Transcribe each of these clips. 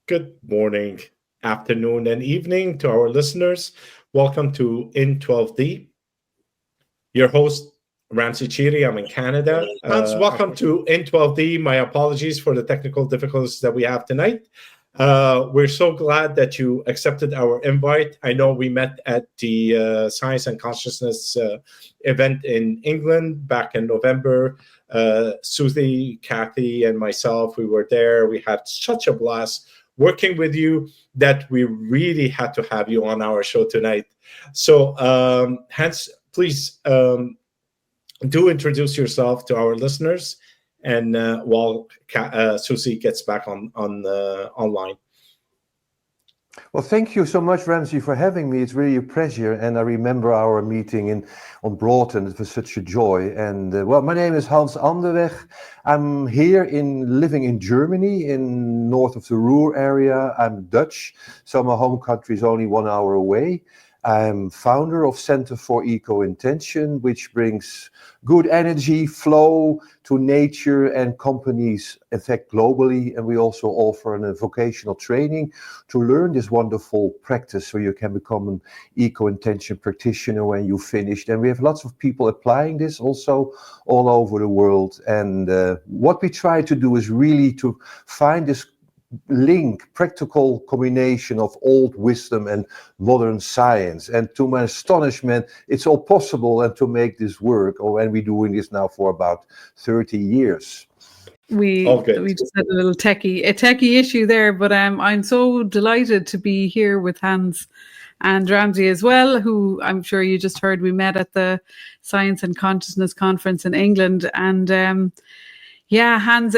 Good morning, afternoon, and evening to our listeners. Welcome to In12D. Your host, Ramsey Chiri. I'm in Canada. Hans, welcome to In12D. My apologies for the technical difficulties that we have tonight. We're so glad that you accepted our invite. I know we met at the Science and Consciousness event in England back in November. Susie, Kathy, and myself, we were there. We had such a blast working with you that we really had to have you on our show tonight. So, Hans, please do introduce yourself to our listeners, and while Susie gets back online. Well, thank you so much, Ramsey, for having me. It's really a pleasure, and I remember our meeting on Broughton. It was such a joy. And my name is Hans Andeweg. I'm here living in Germany, in north of the Ruhr area. I'm Dutch, so my home country is only 1 hour away. I'm founder of Center for ECOintention, which brings good energy flow to nature and companies, in fact, globally. And we also offer a vocational training to learn this wonderful practice so you can become an ECOintention practitioner when you finished. And we have lots of people applying this also all over the world. And what we try to do is really to find this practical combination of old wisdom and modern science. And to my astonishment, it's all possible and to make this work. And we're doing this now for about 30 years. We just had a little techie issue there, but I'm so delighted to be here with Hans and Ramsey as well, who I'm sure you just heard we met at the Science and Consciousness Conference in England. And Hans,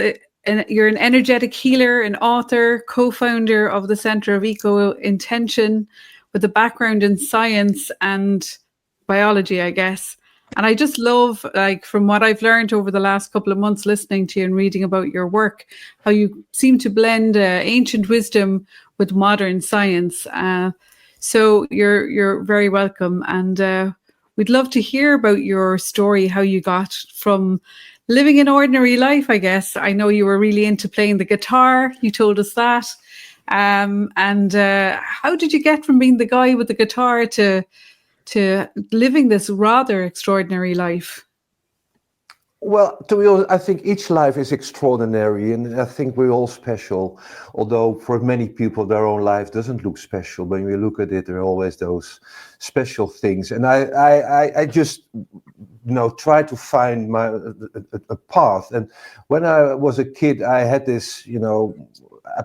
you're an energetic healer, an author, co-founder of the Center of ECOintention with a background in science and biology, I guess. And I just love, from what I've learned over the last couple of months listening to you and reading about your work, how you seem to blend ancient wisdom with modern science. So you're very welcome. And we'd love to hear about your story, how you got from living an ordinary life, I guess. I know you were really into playing the guitar. You told us that. And how did you get from being the guy with the guitar to living this rather extraordinary life? Well, to be honest, I think each life is extraordinary, and I think we're all special. Although for many people, their own life doesn't look special. When we look at it, there are always those special things. And I just, try to find a path. And when I was a kid, I had this,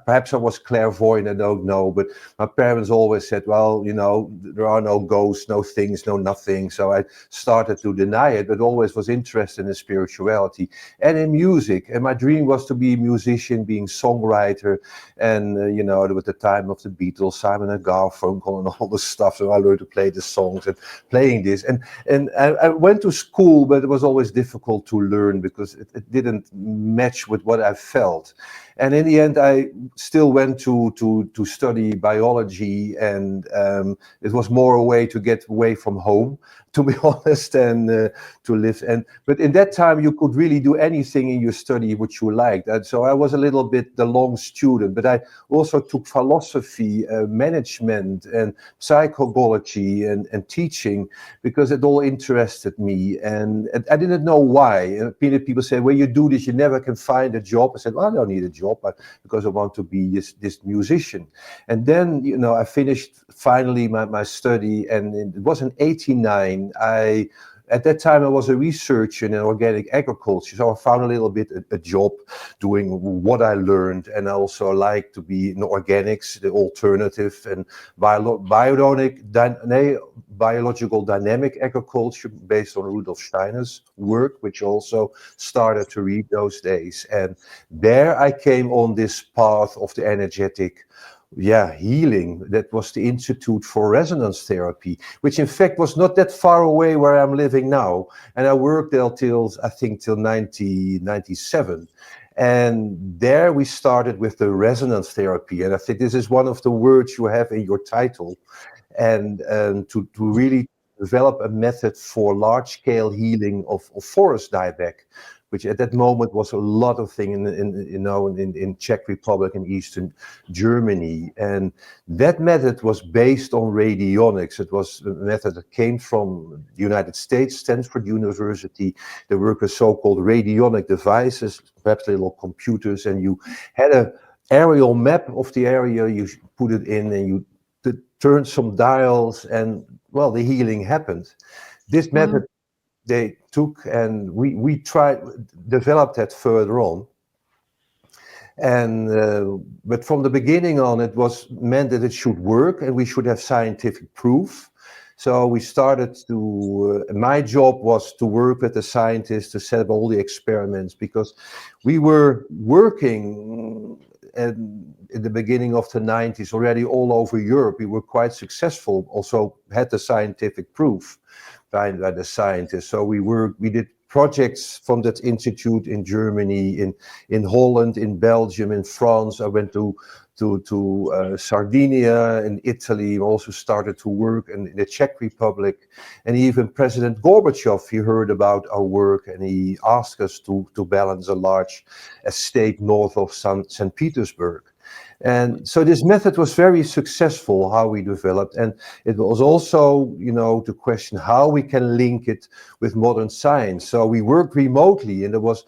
perhaps I was clairvoyant, I don't know, but my parents always said, well, there are no ghosts, no things, no nothing. So I started to deny it, but always was interested in spirituality and in music. And my dream was to be a musician, being songwriter. And, at the time of the Beatles, Simon and Garfunkel and all this stuff. So I learned to play the songs and playing this. And I went to school, but it was always difficult to learn because it didn't match with what I felt. And in the end, I still went to study biology, and it was more a way to get away from home, to be honest, and to live. But in that time, you could really do anything in your study which you liked. And so I was a little bit the long student, but I also took philosophy, management, and psychology and teaching because it all interested me. And I didn't know why. People say, well, you do this, you never can find a job. I said, well, I don't need a job because I want to be this musician. And then, I finished finally my study, and it was in 1989. At that time, I was a researcher in organic agriculture, so I found a little bit a job doing what I learned, and I also like to be in organics, the alternative, and biological dynamic agriculture based on Rudolf Steiner's work, which also started to read those days. And there I came on this path of the energetic healing. That was the Institute for Resonance Therapy, which in fact was not that far away where I'm living now. And I worked there till 1997. And there we started with the resonance therapy. And I think this is one of the words you have in your title. And to really develop a method for large-scale healing of forest dieback which at that moment was a lot of thing in Czech Republic and Eastern Germany. And that method was based on radionics. It was a method that came from the United States, Stanford University. They worked with so-called radionic devices, perhaps little computers, and you had a aerial map of the area, you put it in and you turned some dials, and well, the healing happened. This method they took, and we developed that further on. And but from the beginning on, it was meant that it should work and we should have scientific proof. So we started to, my job was to work with the scientists to set up all the experiments, because we were working in the beginning of the 90s already all over Europe. We were quite successful, also had the scientific proof by the scientists. So we did projects from that institute in Germany, in Holland, in Belgium, in France. I went to Sardinia, in Italy. Also started to work in the Czech Republic, and even President Gorbachev, he heard about our work, and he asked us to balance a large estate north of St. Petersburg. And so this method was very successful, how we developed, and it was also, to question how we can link it with modern science. So we worked remotely, and it was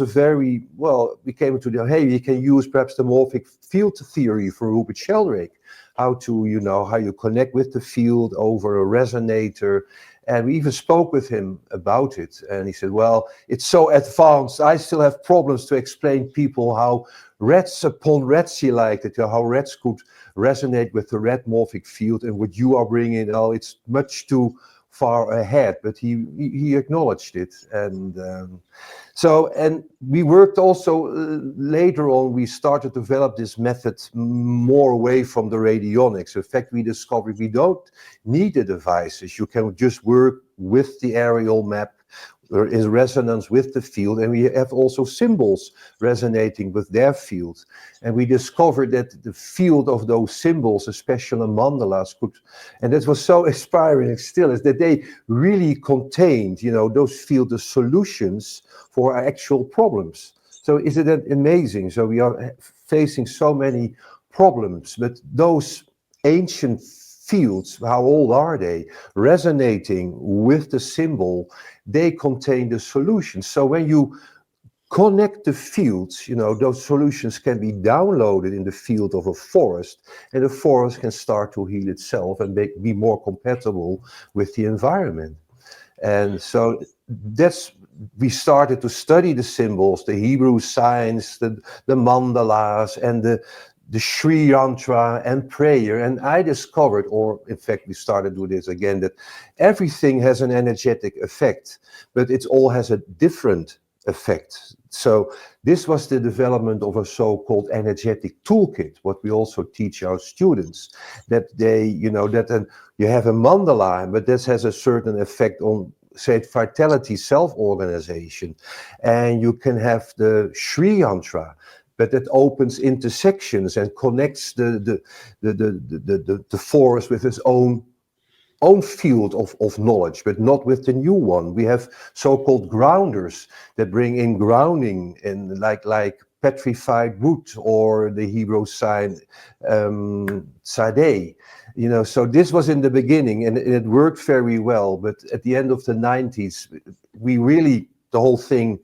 a very, well, we came to hey, we can use perhaps the morphic field theory for Rupert Sheldrake, how you connect with the field over a resonator. And we even spoke with him about it. And he said, well, it's so advanced, I still have problems to explain people how rats, upon rats, he liked it, how rats could resonate with the red morphic field, and what you are bringing, it's much too far ahead. But he acknowledged it. And and we worked also later on, we started to develop this method more away from the radionics. In fact, we discovered we don't need the devices. You can just work with the aerial map. There is resonance with the field, and we have also symbols resonating with their field. And we discovered that the field of those symbols, especially mandalas, and that was so inspiring, it still is, that they really contained, those field, the solutions for our actual problems. So isn't that amazing? So we are facing so many problems, but those ancient fields, how old are they? Resonating with the symbol, they contain the solutions. So when you connect the fields, those solutions can be downloaded in the field of a forest, and the forest can start to heal itself and be more compatible with the environment. And so we started to study the symbols, the Hebrew signs, the mandalas, and the Sri Yantra and prayer. And I discovered, or in fact we started to do this again, that everything has an energetic effect, but it all has a different effect. So this was the development of a so-called energetic toolkit, what we also teach our students, that they, you have a mandala, but this has a certain effect on, say, vitality, self-organization. And you can have the Sri Yantra, but it opens intersections and connects the forest with its own field of knowledge, but not with the new one. We have so-called grounders that bring in grounding, in like petrified wood, or the Hebrew sign Sadeh. So this was in the beginning, and it worked very well. But at the end of the 90s, the whole thing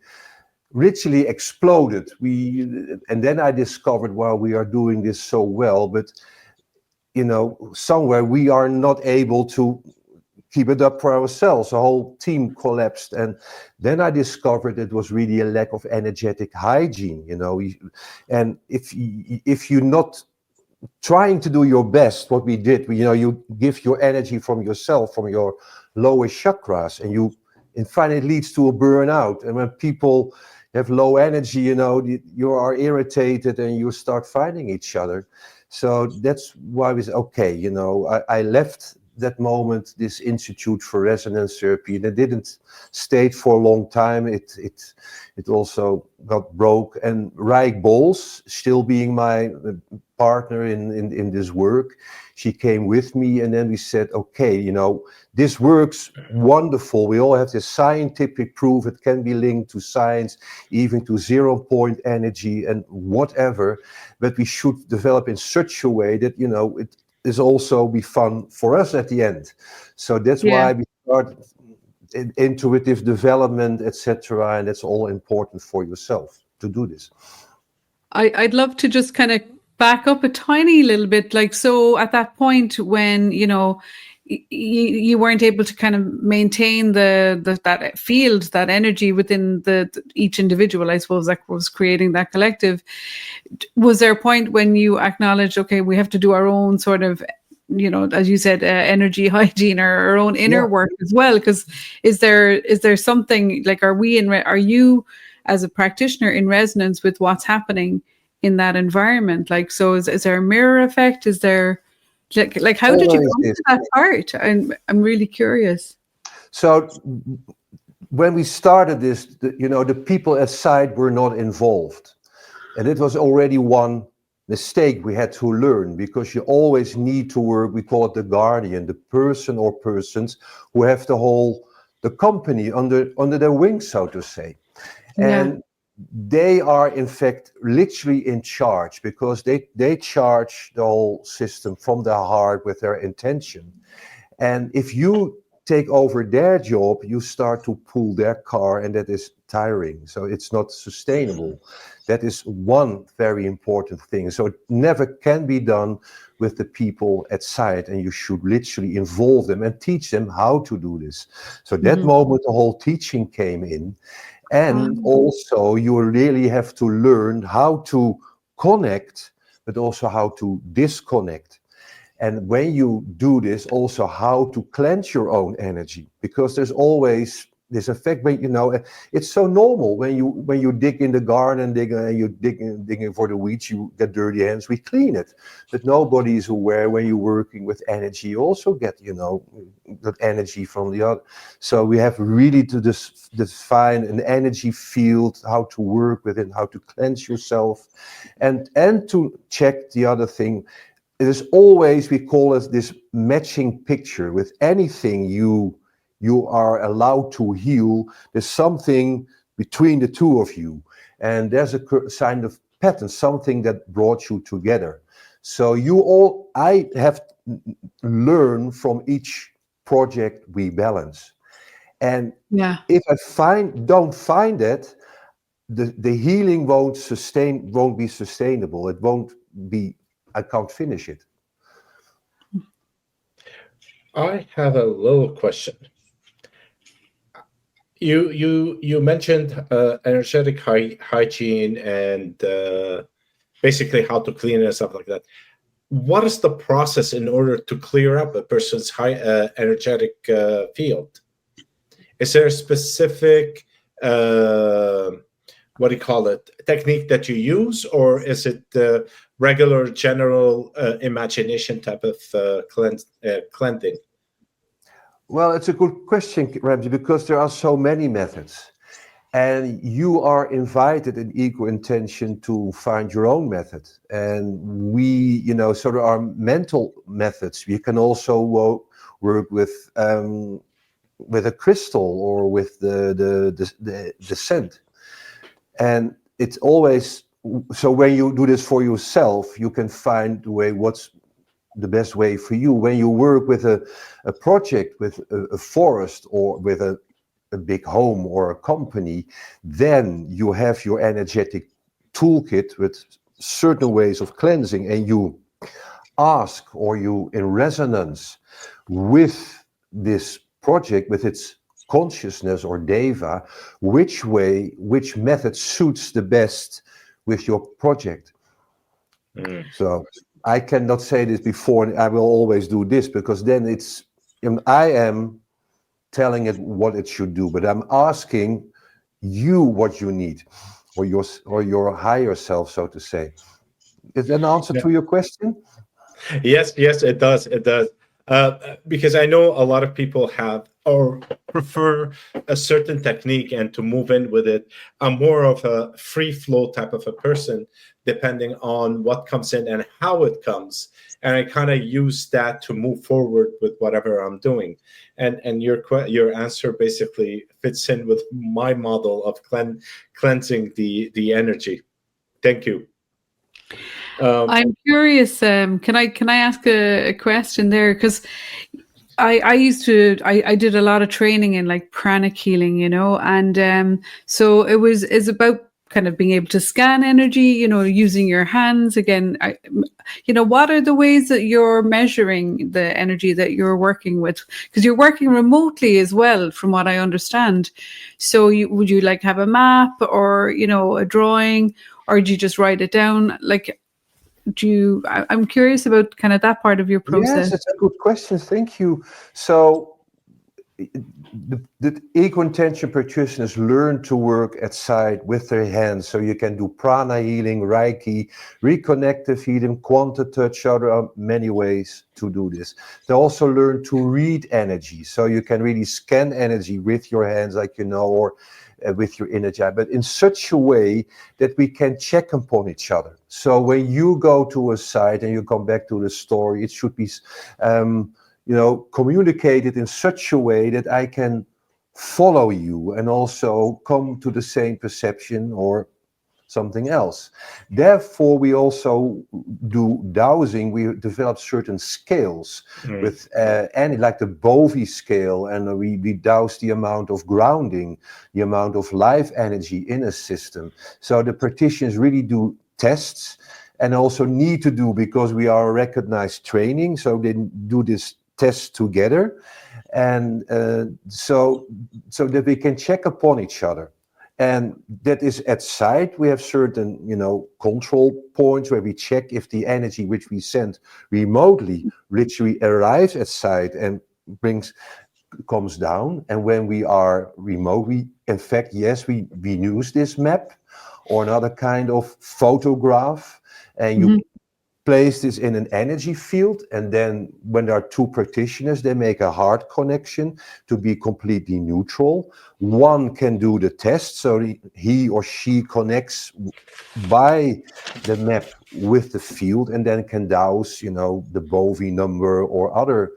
literally exploded. And then I discovered, well, we are doing this so well, but somewhere we are not able to keep it up for ourselves. The whole team collapsed, and then I discovered it was really a lack of energetic hygiene. And if you're not trying to do your best, what we did, you give your energy from yourself, from your lowest chakras, and finally it leads to a burnout. And when people have low energy, you are irritated and you start fighting each other. So that's why we said, okay, I left that moment this Institute for Resonance Therapy, and it didn't stay for a long time. It also got broke, and Rijk Bols, still being my partner in this work, she came with me, and then we said, okay, you know, this works wonderful. We all have this scientific proof. It can be linked to science, even to 0 point energy and whatever, but we should develop in such a way that, you know, it is also be fun for us at the end. So that's why we start intuitive development, etc., and that's all important for yourself to do this. I'd love to just kind of back up a tiny little bit, like, so at that point when, you know, you weren't able to kind of maintain that field, that energy within each individual, I suppose, that was creating that collective. Was there a point when you acknowledged, okay, we have to do our own sort of, you know, as you said, energy hygiene, or our own inner work as well? Because is there something like, are you as a practitioner in resonance with what's happening in that environment? Like, so is there a mirror effect? Is there like how did you come to that part? I'm really curious. So when we started this, you know, the people at site were not involved, and it was already one mistake we had to learn, because you always need to work, we call it the guardian, the person or persons who have the company under their wings, so to say. And they are in fact literally in charge, because they charge the whole system from their heart with their intention. And if you take over their job, you start to pull their car, and that is tiring. So it's not sustainable. That is one very important thing. So it never can be done with the people at site, and you should literally involve them and teach them how to do this. So that moment, the whole teaching came in. And also you really have to learn how to connect, but also how to disconnect. And when you do this, also how to cleanse your own energy, because there's always this effect. When, you know, it's so normal when you dig in the garden, digging for the weeds, you get dirty hands, we clean it. But nobody is aware when you're working with energy, you also get, you know, that energy from the other. So we have really to define an energy field, how to work with it, how to cleanse yourself, and to check the other thing. It is always, we call it this matching picture. With anything you are allowed to heal, there's something between the two of you, and there's a kind of pattern, something that brought you together. So I have learned from each project we balance. And if I don't find it, the healing won't be sustainable. It won't be, I can't finish it. I have a little question. You mentioned energetic hygiene and basically how to clean and stuff like that. What is the process in order to clear up a person's energetic field? Is there a specific what do you call it, technique that you use, or is it the regular general imagination type of cleansing? Well, it's a good question, Ramsey, because there are so many methods, and you are invited in ECOintention to find your own method. And we, you know, so there are mental methods. You can also work with a crystal or with the scent. And it's always, so when you do this for yourself, you can find the way, what's the best way for you. When you work with a project, with a forest, or with a big home or a company, then you have your energetic toolkit with certain ways of cleansing, and you ask, or you in resonance with this project, with its consciousness or deva, which method suits the best with your project. So I cannot say this before, and I will always do this, because then it's, I am telling it what it should do, but I'm asking you what you need, or your higher self, so to say. Is that an answer to your question? Yes, it does. Because I know a lot of people have or prefer a certain technique, and to move in with it. I'm more of a free flow type of a person, depending on what comes in and how it comes. And I kind of use that to move forward with whatever I'm doing. And your answer basically fits in with my model of cleansing the energy. Thank you. I'm curious. Can I ask a question there? Because I did a lot of training in like pranic healing, and so it's about kind of being able to scan energy, using your hands again. What are the ways that you're measuring the energy that you're working with? Because you're working remotely as well, from what I understand. So would you like have a map or, a drawing, or do you just write it down? Like, I'm curious about kind of that part of your process. Yes, it's a good question. Thank you. So the ECOintention practitioners learn to work at site with their hands. So you can do prana healing, Reiki, reconnective healing, quantum touch. There are many ways to do this. They also learn to read energy. So you can really scan energy with your hands, like or with your energy, but in such a way that we can check upon each other. So when you go to a site and you come back to the story, it should be communicated in such a way that I can follow you and also come to the same perception or something else. Therefore, we also do dowsing. We develop certain scales with like the Bovie scale, and we douse the amount of grounding, the amount of life energy in a system. So the practitioners really do tests, and also need to do, because we are a recognized training, so they do this test together, and so that we can check upon each other. And that is at site. We have certain, control points where we check if the energy which we send remotely literally arrives at site and comes down. And when we are remote, we use this map or another kind of photograph, and you place this in an energy field, and then when there are two practitioners, they make a heart connection to be completely neutral. One can do the test, so he or she connects by the map with the field, and then can douse, the Bovie number or other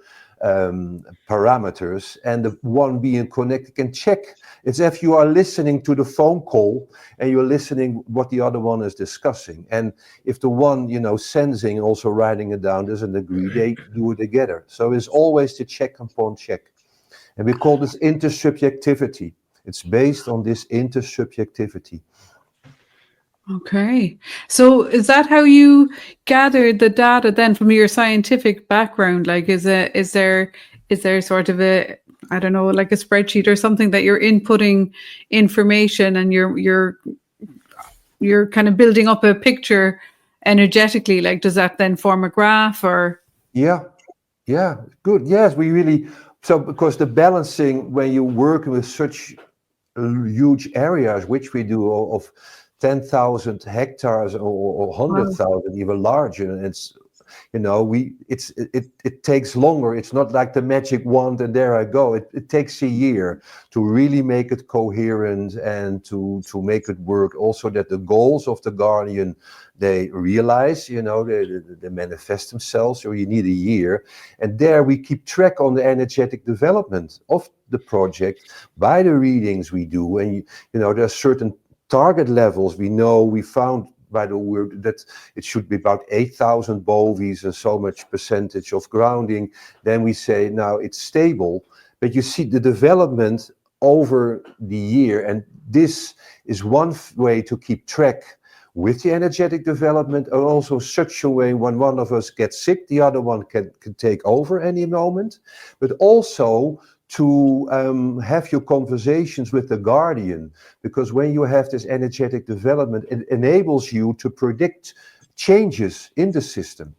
parameters, and the one being connected can check. It's if you are listening to the phone call and you're listening what the other one is discussing, and if the one sensing, also writing it down, doesn't agree, they do it together. So it's always the check upon check, and we call this intersubjectivity. It's based on this intersubjectivity. Okay. So is that how you gathered the data then from your scientific background? Like, is there sort of a, I don't know, like a spreadsheet or something that you're inputting information and you're kind of building up a picture energetically? Like, does that then form a graph or? Yeah, good. Yes, we really, so because the balancing, when you're working with such huge areas, which we do of 10,000 hectares or 100,000, even larger, and it's it takes longer. It's not like the magic wand and there I go. It takes a year to really make it coherent and to make it work. Also, that the goals of the guardian, they realize, they manifest themselves. So you need a year, and there we keep track on the energetic development of the project by the readings we do, and there are certain target levels. We found by the word that it should be about 8,000 bovies and so much percentage of grounding. Then we say now it's stable, but you see the development over the year, and this is one way to keep track with the energetic development, and also such a way when one of us gets sick, the other one can take over any moment, but also to have your conversations with the guardian, because when you have this energetic development, it enables you to predict changes in the system.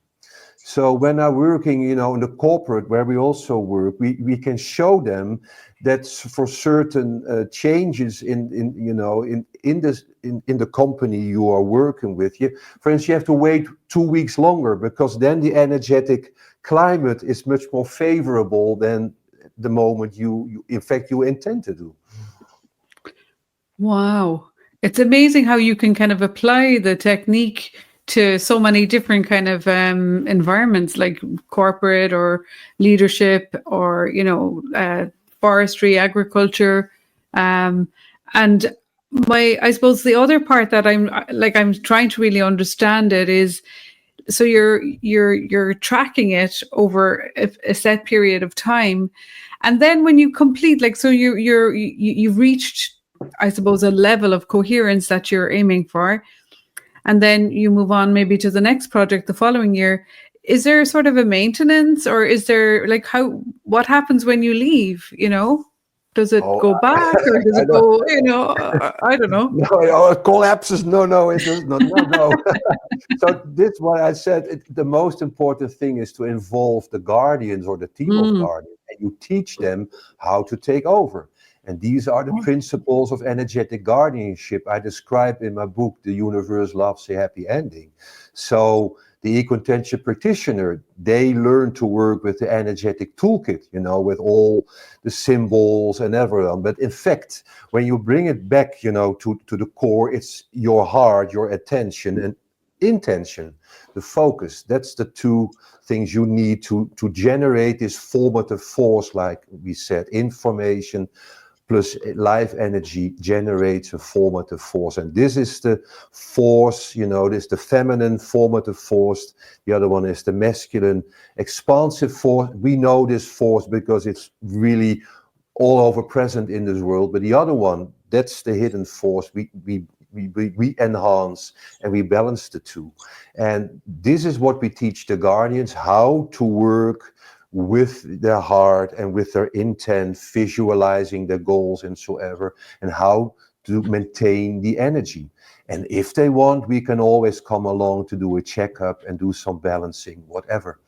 So when I'm working, in the corporate where we also work, we can show them that for certain changes in the company you are working with, for instance, you have to wait 2 weeks longer because then the energetic climate is much more favorable than the moment you intend to do. Wow. It's amazing how you can kind of apply the technique to so many different kind of environments, like corporate or leadership or, forestry, agriculture. And I suppose the other part that I'm trying to really understand it is, so you're tracking it over a set period of time. And then when you complete, like, so you've reached, I suppose, a level of coherence that you're aiming for, and then you move on maybe to the next project the following year. Is there sort of a maintenance, or is there what happens when you leave? Does it go back, or does it go? I don't know. No, it collapses. No, it does not. No. So this is what I said. The most important thing is to involve the guardians or the team of guardians, and you teach them how to take over. And these are the principles of energetic guardianship I describe in my book, The Universe Loves a Happy Ending. So the ECOintention Practitioner, they learn to work with the energetic toolkit, with all the symbols and everything. But in fact, when you bring it back, to the core, it's your heart, your attention, and intention, the focus. That's the two things you need to generate this formative force, like we said. Information plus life energy generates a formative force. And this is the force, this is the feminine formative force. The other one is the masculine expansive force. We know this force because it's really all over present in this world. But the other one, that's the hidden force. We enhance and we balance the two. And this is what we teach the guardians, how to work with their heart and with their intent, visualizing their goals and so ever, and how to maintain the energy. And if they want, we can always come along to do a checkup and do some balancing, whatever.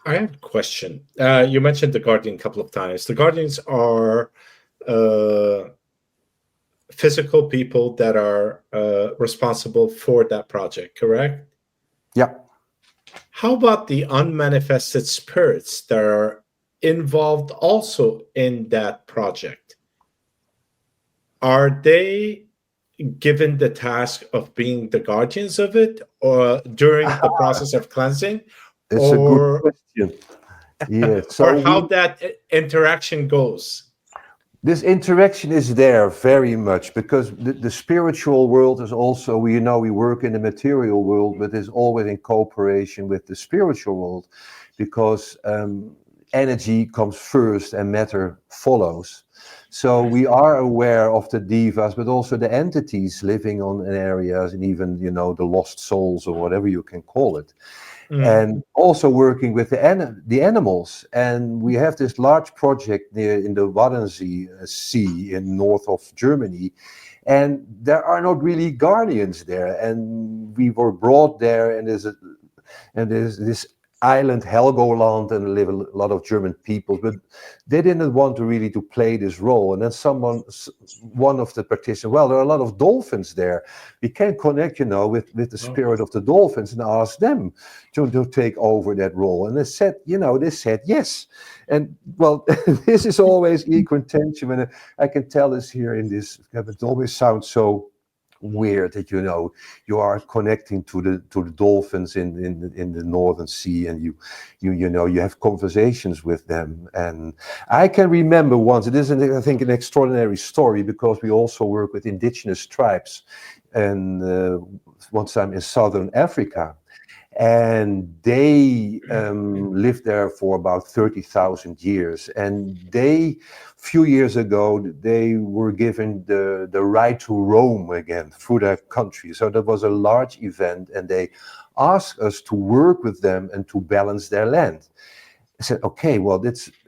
I have a question. You mentioned the guardian a couple of times. The guardians are physical people that are responsible for that project, correct? Yeah. How about the unmanifested spirits that are involved also in that project? Are they given the task of being the guardians of it, or during the process of cleansing? It's a good question. Yeah. Or how that interaction goes? This interaction is there very much because the spiritual world is also, we work in the material world, but it's always in cooperation with the spiritual world, because energy comes first and matter follows. So we are aware of the divas, but also the entities living on areas, and even, the lost souls or whatever you can call it. And also working with the animals. And we have this large project in the Wadensee Sea in north of Germany. And there are not really guardians there. And we were brought there, and there's this island, Helgoland, and live a lot of German people, but they didn't want to really to play this role. And then one of the practitioners, well, there are a lot of dolphins there. We can connect, with the spirit of the dolphins and ask them to take over that role. And they said yes. And well, this is always ECOintention, and I can tell this here in this, it always sounds so weird that you are connecting to the dolphins in the Northern Sea, and you have conversations with them. And I can remember once, it is I think an extraordinary story, because we also work with indigenous tribes, and one time in Southern Africa, and they lived there for about 30,000 years. And few years ago, they were given the right to roam again through their country. So that was a large event, and they asked us to work with them and to balance their land. I said, okay, well,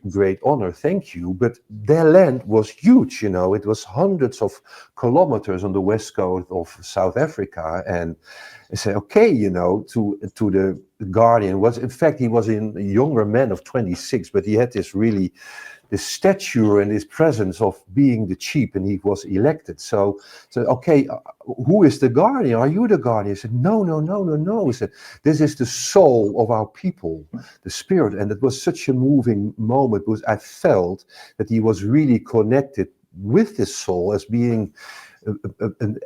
great honor, thank you. But their land was huge, it was hundreds of kilometers on the west coast of South Africa. And I said, okay, to the Guardian he was a younger man of 26, but he had this stature and this presence of being the chief, and he was elected. So okay, who is the Guardian? Are you the Guardian? He said, no. He said, this is the soul of our people, the spirit. And it was such a moving moment, because I felt that he was really connected with this soul as being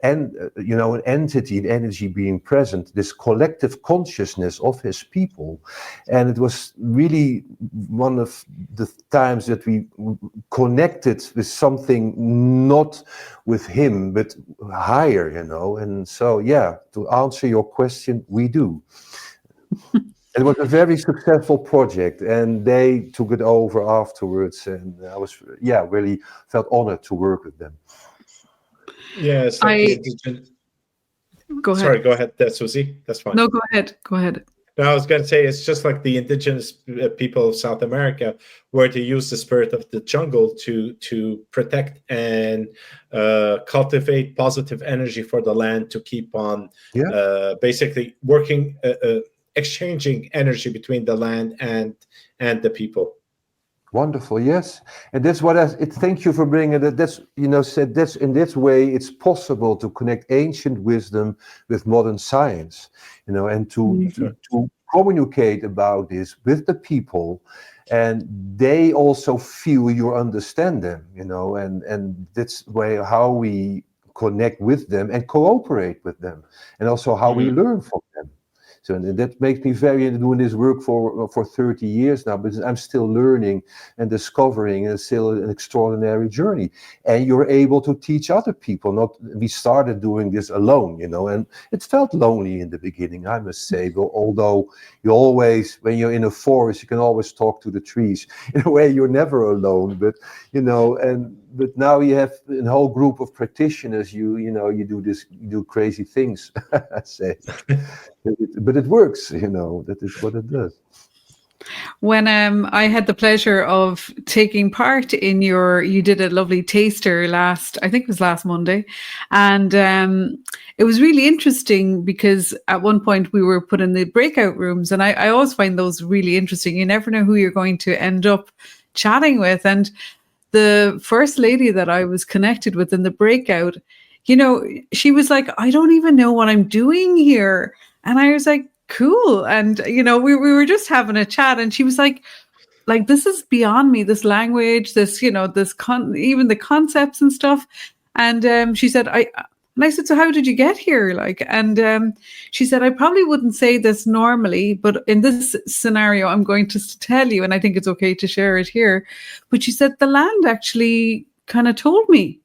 an entity, an energy being present, this collective consciousness of his people. And it was really one of the times that we connected with something not with him, but higher, And so, to answer your question, we do. It was a very successful project, and they took it over afterwards, and I was, really felt honored to work with them. Yeah, it's like Go ahead. Sorry, go ahead, Susie. That's fine. No, go ahead. No, I was going to say, it's just like the indigenous people of South America, where they use the spirit of the jungle to protect and cultivate positive energy for the land, to keep on basically working, exchanging energy between the land and the people. Wonderful, yes, and that's what thank you for bringing it. That's said. That's in this way it's possible to connect ancient wisdom with modern science, and to communicate about this with the people, and they also feel you understand them, and that's way how we connect with them and cooperate with them, and also how we learn from them. So that makes me very into doing this work for 30 years now, because I'm still learning and discovering, and it's still an extraordinary journey. And you're able to teach other people. We started doing this alone, and it felt lonely in the beginning, I must say. But although you always, when you're in a forest, you can always talk to the trees. In a way, you're never alone. But but now you have a whole group of practitioners. You do crazy things. I say. But it works, that is what it does. When I had the pleasure of taking part in you did a lovely taster I think it was last Monday. And it was really interesting, because at one point we were put in the breakout rooms, and I always find those really interesting. You never know who you're going to end up chatting with. And the first lady that I was connected with in the breakout, she was like, I don't even know what I'm doing here. And I was like, cool. And, we were just having a chat, and she was like, this is beyond me, this language, this, even the concepts and stuff. And she said, I said, so how did you get here? And she said, I probably wouldn't say this normally, but in this scenario, I'm going to tell you, and I think it's okay to share it here. But she said, the land actually kind of told me.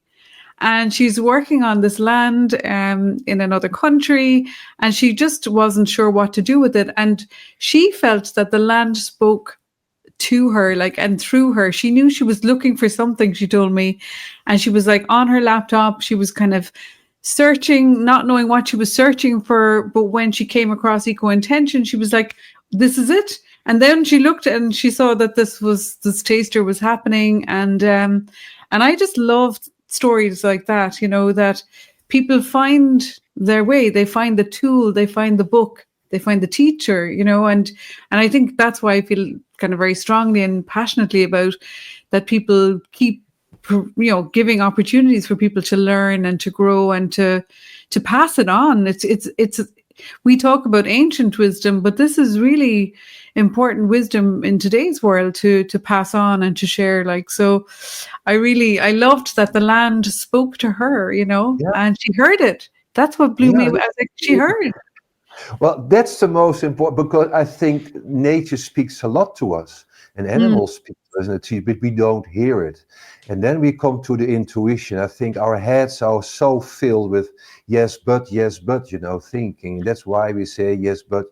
And she's working on this land in another country, and she just wasn't sure what to do with it. And she felt that the land spoke to her, and through her. She knew she was looking for something, she told me. And she was on her laptop, she was kind of searching, not knowing what she was searching for. But when she came across ECOintention, she was like, this is it. And then she looked and she saw that this taster was happening. And I just loved stories like that, that people find their way, they find the tool, they find the book, they find the teacher, and I think that's why I feel kind of very strongly and passionately about that. People keep, giving opportunities for people to learn and to grow and to pass it on. It's we talk about ancient wisdom, but this is really important wisdom in today's world to pass on and to share. So I loved that the land spoke to her, and she heard it. That's what blew me. I was like, she heard. Well, that's the most important, because I think nature speaks a lot to us, and animals speak to us, but we don't hear it. And then we come to the intuition. I think our heads are so filled with yes, but, thinking. That's why we say yes, but,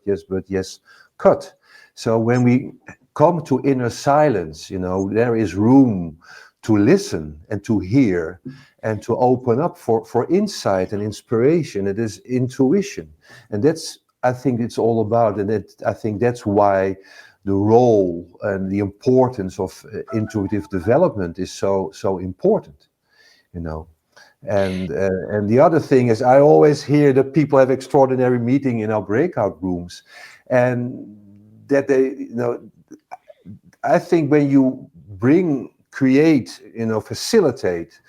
yes, cut. So when we come to inner silence, there is room to listen and to hear and to open up for insight and inspiration. It is intuition. And I think it's all about, and I think that's why the role and the importance of intuitive development is so important, you know. And the other thing is, I always hear that people have extraordinary meeting in our breakout rooms, and that they, you know, I think when you create, you know, facilitate,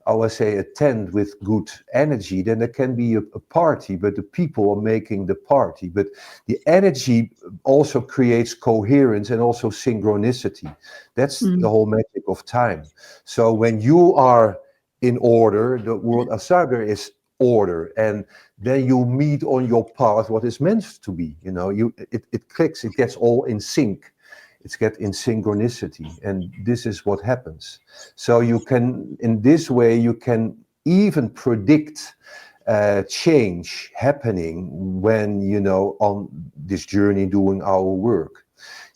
I would say attend with good energy, then there can be a party, but the people are making the party. But the energy also creates coherence and also synchronicity. That's the whole magic of time. So when you are in order, the world Asagar is order, and then you meet on your path what is meant to be. You know, it clicks, it gets all in sync. It's get in synchronicity, and this is what happens. So you can, in this way, you can even predict change happening when, you know, on this journey doing our work.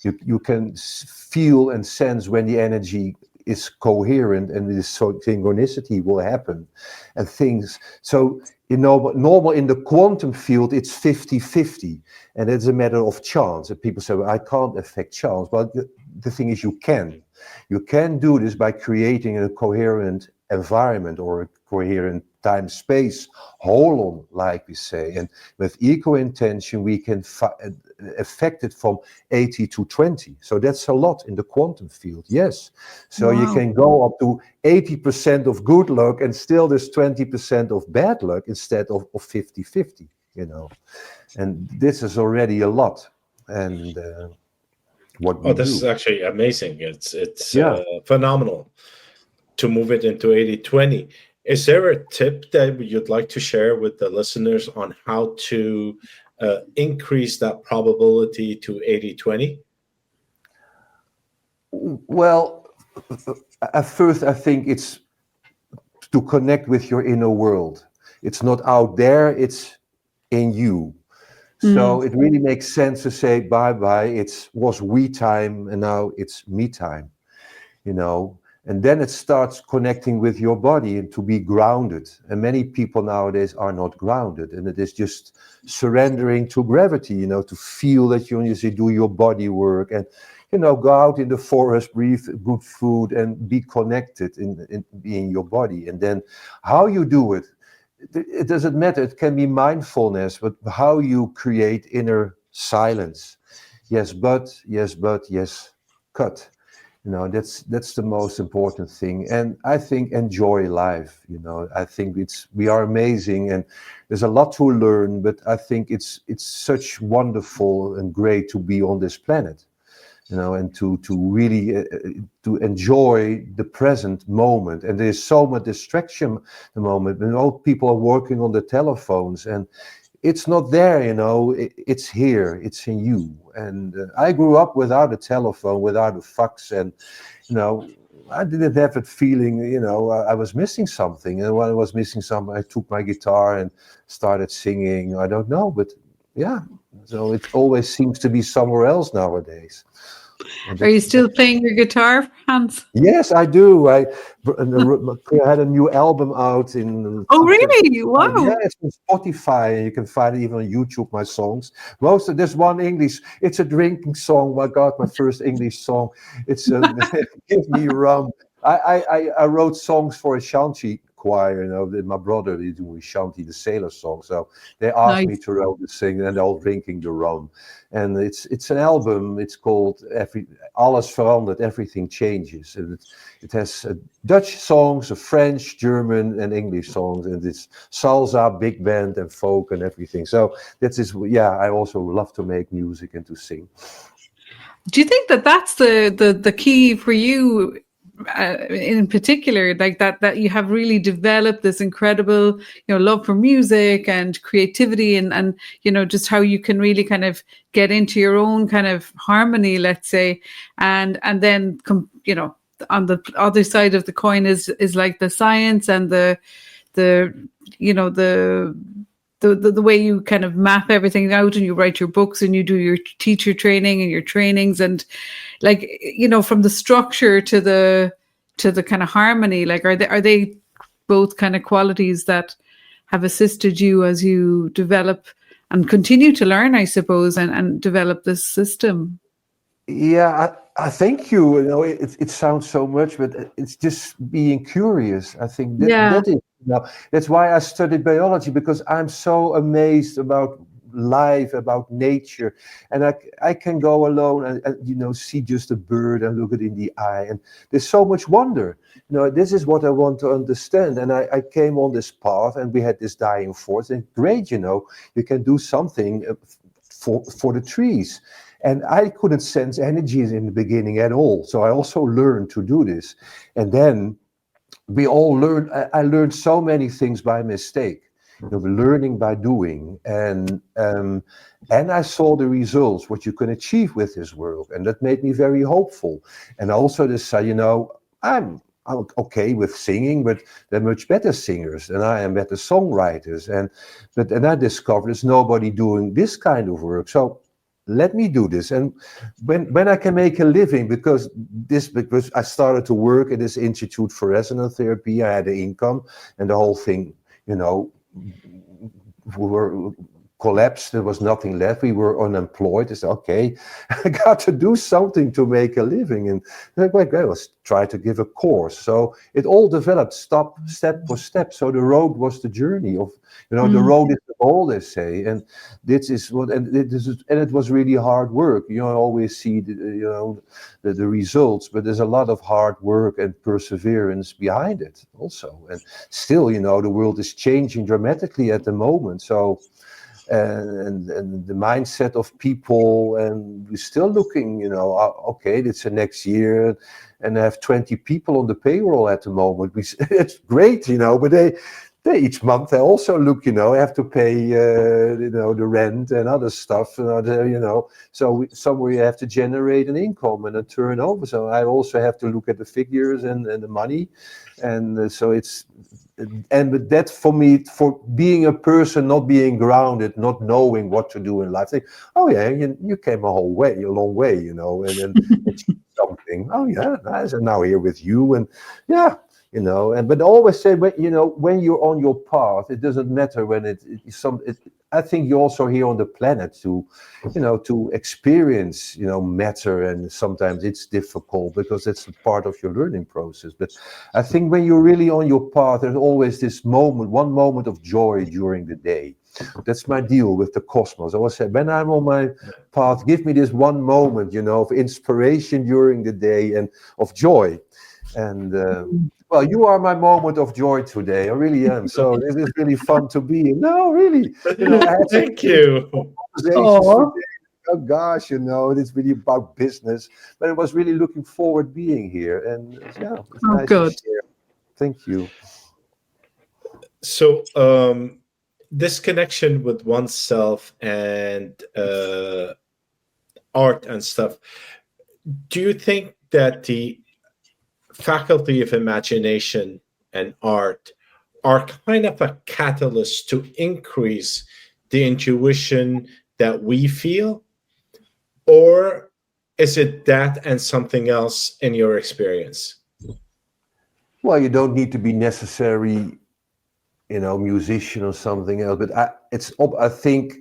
You can feel and sense when the energy is coherent, and this synchronicity will happen, and things. So, you know, but normal in the quantum field, it's 50-50, and it's a matter of chance. And people say, well, I can't affect chance. But the thing is, you can do this by creating a coherent environment or a coherent time-space holon, like we say. And with ECOintention, we can affect it from 80 to 20. So that's a lot in the quantum field, yes. So you can go up to 80% of good luck, and still there's 20% of bad luck instead of 50-50, you know. And this is already a lot. And what we this do. is actually amazing. It's phenomenal to move it into 80-20. Is there a tip that you'd like to share with the listeners on how to increase that probability to 80-20? Well, at first, I think it's to connect with your inner world. It's not out there, it's in you. So it really makes sense to say bye-bye. It was we time, and now it's me time, you know. And then it starts connecting with your body and to be grounded. And many people nowadays are not grounded. And it is just surrendering to gravity, you know, to feel that you do your body work and, you know, go out in the forest, breathe good food and be connected in being your body. And then how you do it, it doesn't matter. It can be mindfulness, but how you create inner silence. Yes, but, yes, cut. You know, that's the most important thing. And I think enjoy life. You know, I think we are amazing, and there's a lot to learn. But I think it's such wonderful and great to be on this planet. You know, and to really to enjoy the present moment. And there's so much distraction at the moment. You know, people are working on the telephones, and it's not there, you know, it's here, it's in you. And I grew up without a telephone, without a fax, and, you know, I didn't have that feeling, you know, I was missing something. And when I was missing something, I took my guitar and started singing. I don't know, but yeah, so it always seems to be somewhere else nowadays. Are you still playing your guitar, Hans? Yes, I do. I had a new album out in. Oh, really? Wow! Yeah, it's on Spotify. You can find it even on YouTube. My songs. There's one English. It's a drinking song. My God, my first English song. It's Give Me Rum. I wrote songs for a shanty choir. You know, my brother is doing shanty, the sailor song. So they asked me to write the sing, and they're all drinking the rum. And it's an album. It's called Alles Verandert, Everything Changes. And it has Dutch songs, French, German, and English songs, and it's salsa, big band, and folk, and everything. So I also love to make music and to sing. Do you think that that's the key for you? In particular, like that you have really developed this incredible, you know, love for music and creativity, and you know, just how you can really kind of get into your own kind of harmony, let's say, and then you know, on the other side of the coin is like the science and the you know, the way you kind of map everything out, and you write your books and you do your teacher training and your trainings, and like, you know, from the structure to the kind of harmony, like are they both kind of qualities that have assisted you as you develop and continue to learn, I suppose, and develop this system? Yeah, I thank you. You know, it sounds so much, but it's just being curious. I think that is, that's why I studied biology, because I'm so amazed about life, about nature, and I can go alone and see just a bird and look it in the eye, and there's so much wonder. This is what I want to understand, and I came on this path, and we had this dying forest, and great, you can do something for the trees. And I couldn't sense energies in the beginning at all. So I also learned to do this. And then we all learned, I learned so many things by mistake, learning by doing. And I saw the results, what you can achieve with this work. And that made me very hopeful. And also decided, I'm okay with singing, but they're much better singers and I am better songwriters. And I discovered there's nobody doing this kind of work. So let me do this. And when I can make a living, because I started to work at this Institute for Resonance Therapy, I had an income, and the whole thing, we were collapsed. There was nothing left. We were unemployed. I said, okay, I got to do something to make a living. And I was try to give a course. So it all developed step for step. So the road was the journey of, the road is the goal, they say. And this is what, and it was really hard work. You always see the results, but there's a lot of hard work and perseverance behind it also. And still, the world is changing dramatically at the moment. So, and the mindset of people, and we're still looking, okay, it's the next year, and I have 20 people on the payroll at the moment. It's great, but they each month they also look, have to pay, the rent and other stuff, so somewhere you have to generate an income and a turnover. So I also have to look at the figures and the money, and so it's. But that for me, for being a person not being grounded, not knowing what to do in life, think, oh yeah, you came a long way, and then achieved something. Oh yeah, nice. And now here with you, and yeah, but always say, when you're on your path, it doesn't matter when I think you're also here on the planet to experience, matter, and sometimes it's difficult because it's a part of your learning process. But I think when you're really on your path, there's always this one moment of joy during the day. That's my deal with the cosmos. I always say, when I'm on my path, give me this one moment, of inspiration during the day and of joy. And well, you are my moment of joy today. I really am. So this is really fun to be in. No, really. I had Thank you. Conversations today. Oh gosh, it's really about business. But I was really looking forward being here. And yeah, it's nice good. to share. Thank you. So this connection with oneself and art and stuff, do you think that the faculty of imagination and art are kind of a catalyst to increase the intuition that we feel? Or is it that and something else in your experience? Well, you don't need to be necessarily, musician or something else, but I think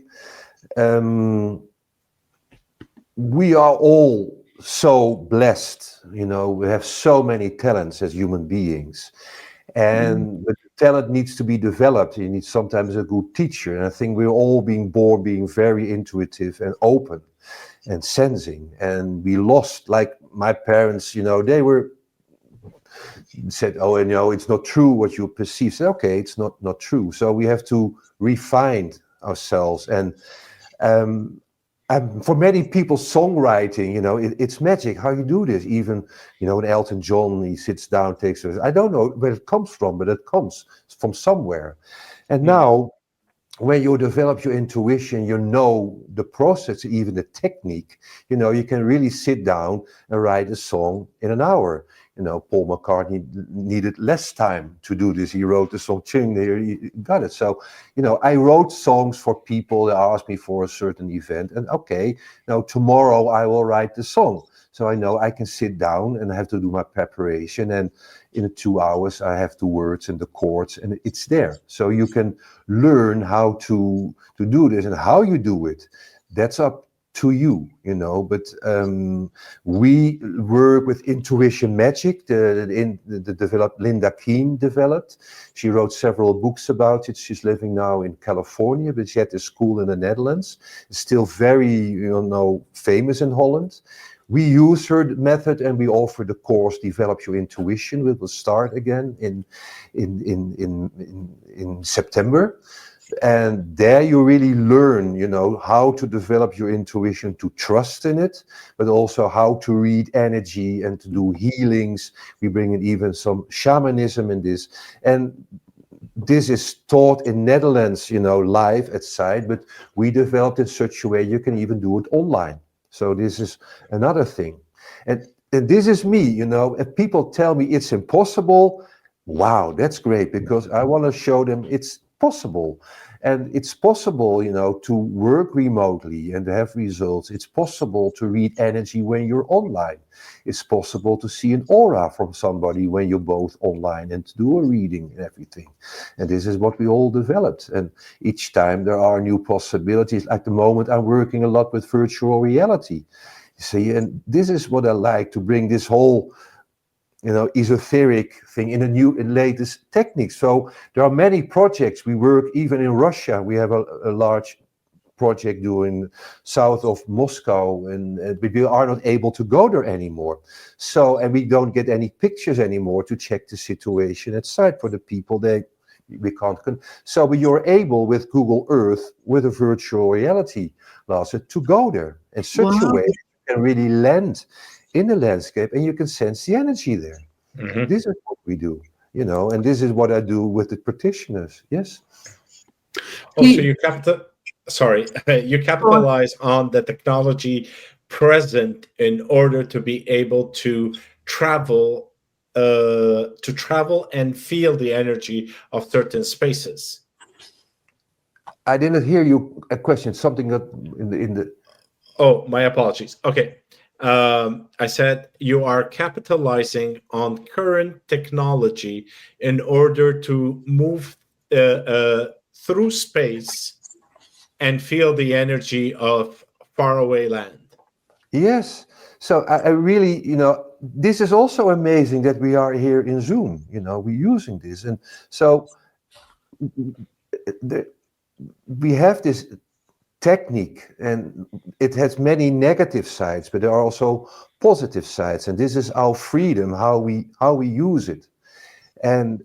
we are all so blessed, we have so many talents as human beings, and but the talent needs to be developed. You need sometimes a good teacher, and I think we're all being born being very intuitive and open and sensing, and we lost, like my parents, they were said, oh, it's not true what you perceive. Said, okay, it's not true. So we have to refine ourselves, and for many people, songwriting, it's magic how you do this. Even, when Elton John, he sits down, takes it. I don't know where it comes from, but it comes from somewhere. And now, when you develop your intuition, the process, even the technique, you can really sit down and write a song in an hour. Paul McCartney needed less time to do this. He wrote the song, Ching, there, he got it. So, I wrote songs for people that asked me for a certain event. And okay, now tomorrow I will write the song. So I know I can sit down and I have to do my preparation. And in 2 hours, I have the words and the chords, and it's there. So you can learn how to do this, and how you do it. That's up to you, but we work with intuition magic, the developed Linda Keane developed. She wrote several books about it. She's living now in California, but she had a school in the Netherlands. It's still very, famous in Holland. We use her method, and we offer the course Develop Your Intuition. We will start again in September. And there you really learn, how to develop your intuition, to trust in it, but also how to read energy and to do healings. We bring in even some shamanism in this. And this is taught in Netherlands, live at site, but we developed in such a way you can even do it online. So this is another thing. And this is me, if people tell me it's impossible, wow, that's great, because I want to show them it's possible. And it's possible, to work remotely and to have results. It's possible to read energy when you're online. It's possible to see an aura from somebody when you're both online and to do a reading and everything. And this is what we all developed. And each time there are new possibilities. At the moment, I'm working a lot with virtual reality. You see, and this is what I like, to bring this whole esoteric thing in latest techniques. So there are many projects. We work even in Russia. We have a large project doing south of Moscow, and we are not able to go there anymore. So, and we don't get any pictures anymore to check the situation at site for the people. We can't. So you're able with Google Earth, with a virtual reality, Lasse, to go there in such a way you can really land in the landscape, and you can sense the energy there. Mm-hmm. This is what we do, and this is what I do with the practitioners. Yes. Also, you capitalize on the technology present in order to be able to travel and feel the energy of certain spaces. I didn't hear you a question. Something that in the. Oh, my apologies. Okay. I said you are capitalizing on current technology in order to move through space and feel the energy of faraway land. Yes. So I really, this is also amazing that we are here in Zoom. We're using this, and so we have this technique, and it has many negative sides, but there are also positive sides, and this is our freedom, how we use it, and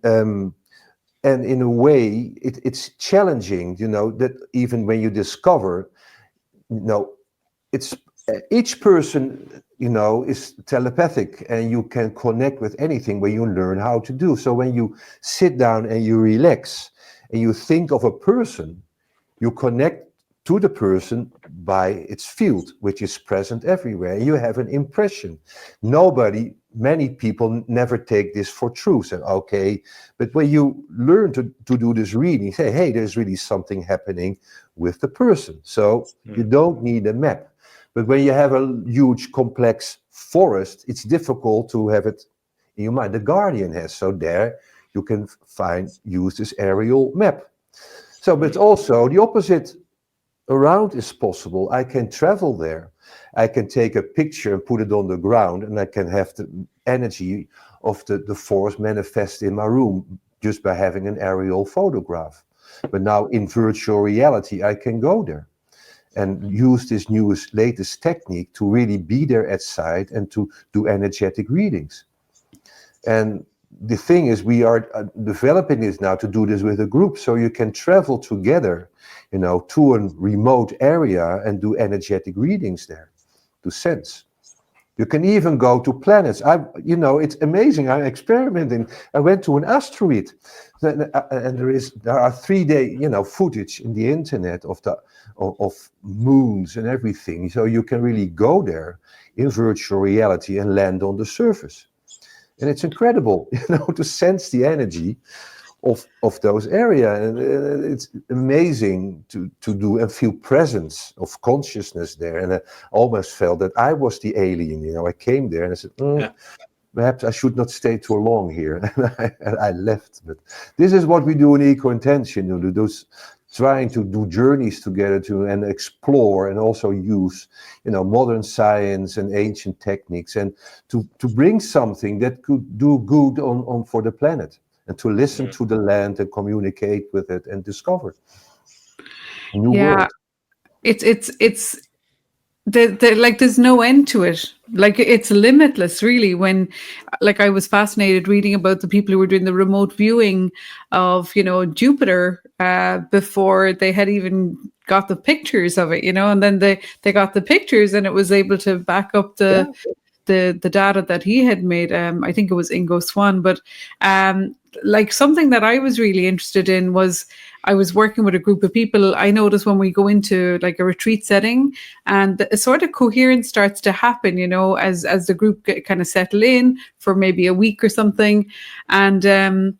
in a way it's challenging, that even when you discover, it's each person is telepathic, and you can connect with anything when you learn how to do. So when you sit down and you relax and you think of a person, you connect to the person by its field, which is present everywhere. You have an impression. Many people never take this for truth. And okay, but when you learn to do this reading, say, hey, there's really something happening with the person. So you don't need a map. But when you have a huge, complex forest, it's difficult to have it in your mind. The Guardian has, so there you can use this aerial map. So, but also the opposite around is possible. I can travel there. I can take a picture and put it on the ground, and I can have the energy of the forest manifest in my room just by having an aerial photograph. But now in virtual reality, I can go there and use this latest technique to really be there at site and to do energetic readings. And the thing is, we are developing this now to do this with a group, so you can travel together, to a remote area and do energetic readings there, to sense. You can even go to planets. It's amazing. I'm experimenting. I went to an asteroid, and there are 3-day, footage in the internet of moons and everything. So you can really go there in virtual reality and land on the surface. And it's incredible, to sense the energy of those areas. And it's amazing to do and feel presence of consciousness there. And I almost felt that I was the alien. I came there and I said, perhaps I should not stay too long here. And I left. But this is what we do in ECOintention, those trying to do journeys together and explore and also use, modern science and ancient techniques, and to bring something that could do good on for the planet, and to listen to the land and communicate with it and discover a new world. It's like there's no end to it. Like it's limitless, really. When, like, I was fascinated reading about the people who were doing the remote viewing of, Jupiter before they had even got the pictures of it, and then they got the pictures and it was able to back up the data that he had made. I think it was Ingo Swann, but like something that I was really interested in was, I was working with a group of people. I noticed when we go into like a retreat setting, and a sort of coherence starts to happen, as the group kind of settle in for maybe a week or something. And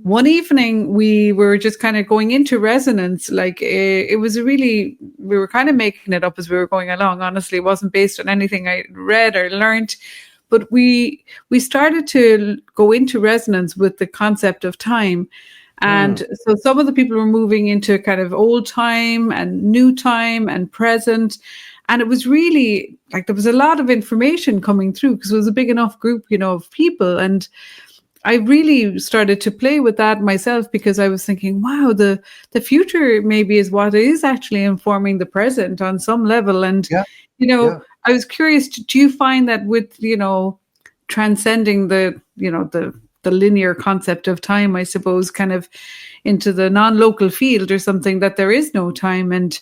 one evening we were just kind of going into resonance. Like it was we were kind of making it up as we were going along. Honestly, it wasn't based on anything I read or learned. But we started to go into resonance with the concept of time. And so some of the people were moving into kind of old time and new time and present. And it was really like there was a lot of information coming through because it was a big enough group, of people. And I really started to play with that myself, because I was thinking, wow, the future maybe is what is actually informing the present on some level. And, I was curious, do you find that with, transcending the linear concept of time, I suppose, kind of into the non-local field or something, that there is no time? And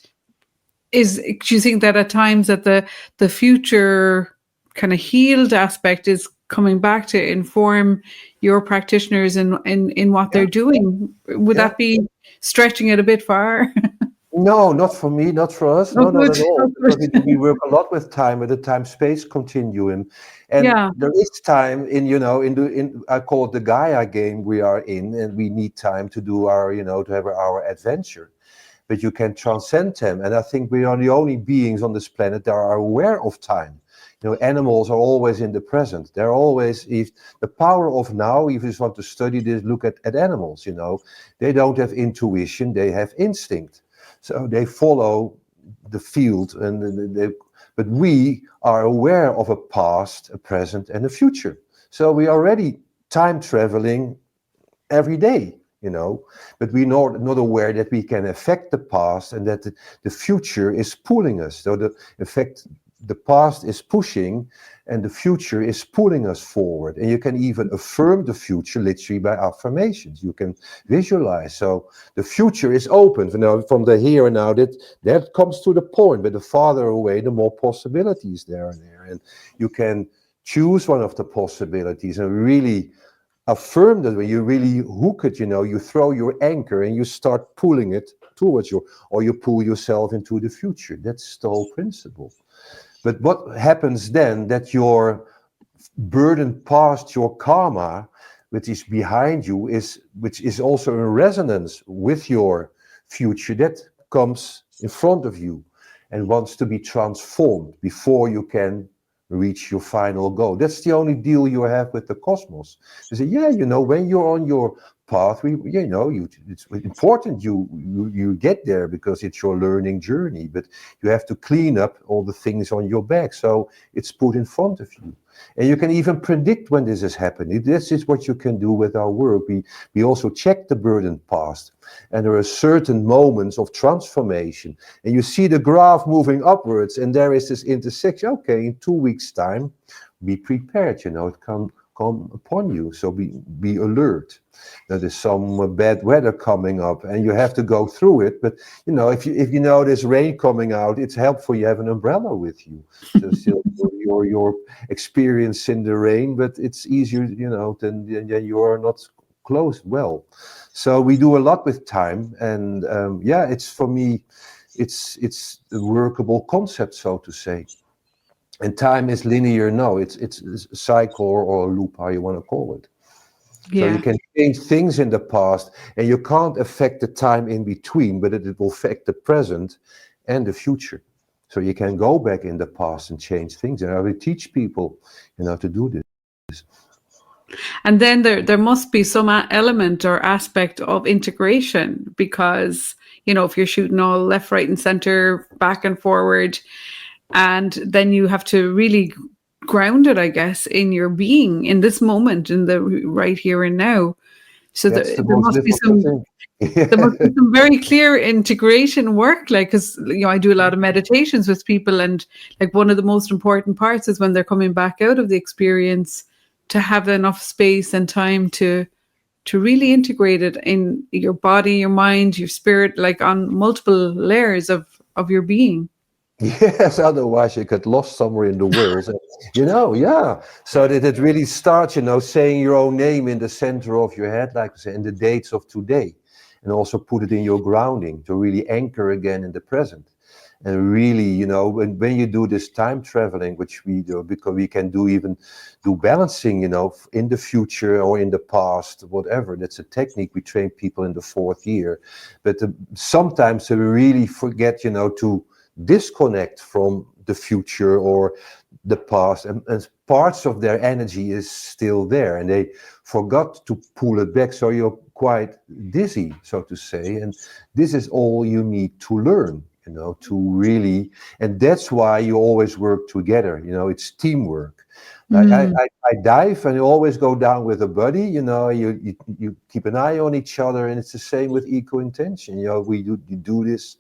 do you think that at times that the future kind of healed aspect is coming back to inform your practitioners in what they're doing? Would that be stretching it a bit far? No, not for me, not for us. No, not at all. Because we work a lot with time, with the time-space continuum, and there is time in I call it the Gaia game we are in, and we need time to do our to have our adventure. But you can transcend time, and I think we are the only beings on this planet that are aware of time. Animals are always in the present. They're always, if the power of now, if you just want to study this, look at animals. They don't have intuition; they have instinct. So they follow the field, but we are aware of a past, a present, and a future. So we are already time traveling every day, but we're not aware that we can affect the past and that the future is pulling us. So the past is pushing and the future is pulling us forward. And you can even affirm the future literally by affirmations. You can visualize. So the future is open, from the here and now. That comes to the point, but the farther away, the more possibilities there are there. And you can choose one of the possibilities and really affirm that. When you really hook it, you throw your anchor and you start pulling it towards or you pull yourself into the future. That's the whole principle. But what happens then, that your burden past, your karma, which is behind you, which is also in resonance with your future, that comes in front of you and wants to be transformed before you can reach your final goal. That's the only deal you have with the cosmos. They say, when you're on your path, it's important you get there because it's your learning journey, but you have to clean up all the things on your back, so it's put in front of you. And you can even predict when this is happening. This is what you can do with our work. We also check the burden past, and there are certain moments of transformation, and you see the graph moving upwards, and there is this intersection. Okay, in 2 weeks' time, be prepared. It come upon you. So be alert. There is some bad weather coming up, and you have to go through it. But if you know there's rain coming out, it's helpful you have an umbrella with you. So still your experience in the rain, but it's easier, than you are not close. Well, so we do a lot with time, and it's for me, it's a workable concept, so to say. And time is linear. No, it's a cycle or a loop, how you want to call it. So you can change things in the past, and you can't affect the time in between, but it will affect the present and the future. So you can go back in the past and change things. And I will teach people, to do this. And then there must be some element or aspect of integration, because, if you're shooting all left, right, and center, back and forward, and then you have to really ground it, I guess, in your being, in this moment, in the right here and now. So That's there must be difficult some. thing. There must be some very clear integration work, like, because I do a lot of meditations with people, and like one of the most important parts is when they're coming back out of the experience, to have enough space and time to really integrate it in your body, your mind, your spirit, like on multiple layers of your being. Yes, otherwise you get lost somewhere in the world. Yeah. So that it really starts, saying your own name in the center of your head, like I say, in the dates of today, and also put it in your grounding to really anchor again in the present. And really, when you do this time traveling, which we do, because we can even do balancing, in the future or in the past, whatever. That's a technique we train people in the 4th year. But sometimes we really forget, to disconnect from the future or the past, and parts of their energy is still there, and they forgot to pull it back. So you're quite dizzy, so to say. And this is all you need to learn. To really, and that's why you always work together. It's teamwork. Like I dive, and you always go down with a buddy. You keep an eye on each other, and it's the same with ECOintention. You do this.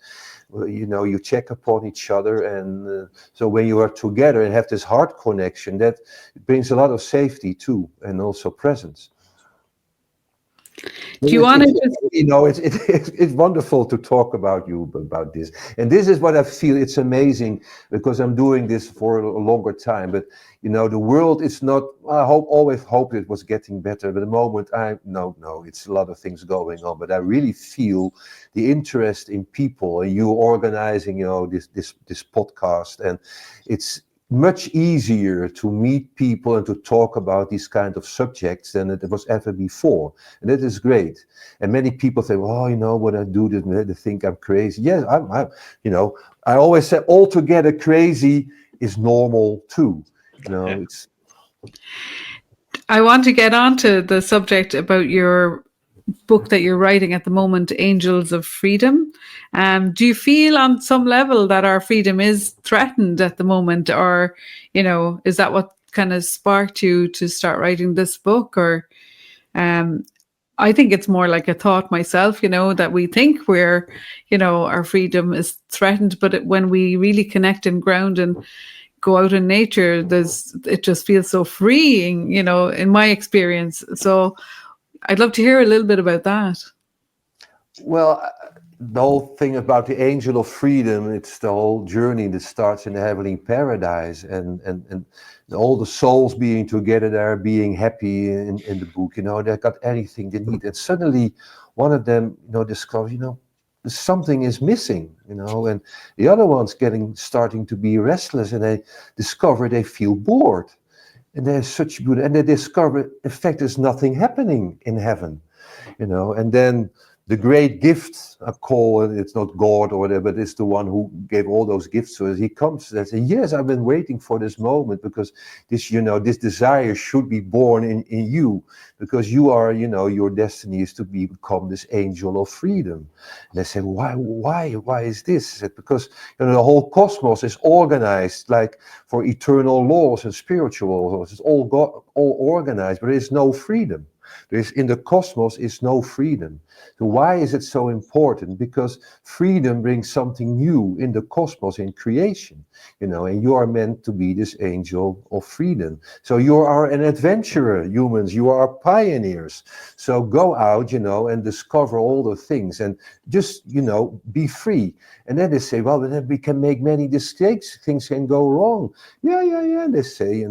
You check upon each other, and so when you are together and have this heart connection, that brings a lot of safety too, and also presence. Do you want to it's wonderful to talk about this, and this is what I feel. It's amazing because I'm doing this for a longer time, but the world is not. I always hoped it was getting better, but at the moment it's a lot of things going on. But I really feel the interest in people, and you organizing this podcast, and it's much easier to meet people and to talk about these kind of subjects than it was ever before. And that is great. And many people say, well, when I do this, they think I'm crazy. Yes, I always say altogether crazy is normal too. I want to get on to the subject about your book that you're writing at the moment, Angels of Freedom. Do you feel on some level that our freedom is threatened at the moment, or, is that what kind of sparked you to start writing this book? Or I think it's more like a thought myself, that we think we're, our freedom is threatened, but when we really connect and ground and go out in nature, it just feels so freeing, in my experience. So I'd love to hear a little bit about that. Well, the whole thing about the angel of freedom, it's the whole journey that starts in the heavenly paradise, and all the souls being together there, being happy in the book, they got anything they need. And suddenly one of them, discovers, something is missing, and the other one's starting to be restless, and they discover they feel bored. And they're such good, and they discover, in fact, there's nothing happening in heaven, and then the great gift, I call it, it's not God or whatever, but it's the one who gave all those gifts to us. He comes and says, yes, I've been waiting for this moment, because this, this desire should be born in you, because you are, your destiny is to become this angel of freedom. And they say, why is this? I said, because the whole cosmos is organized like for eternal laws and spiritual laws. It's all organized, but there is no freedom. In the cosmos is no freedom. So why is it so important? Because freedom brings something new in the cosmos, in creation, and you are meant to be this angel of freedom. So you are an adventurer, humans, you are pioneers. So go out, and discover all the things, and just, be free. And then they say, well, then we can make many mistakes, things can go wrong. Yeah. They say,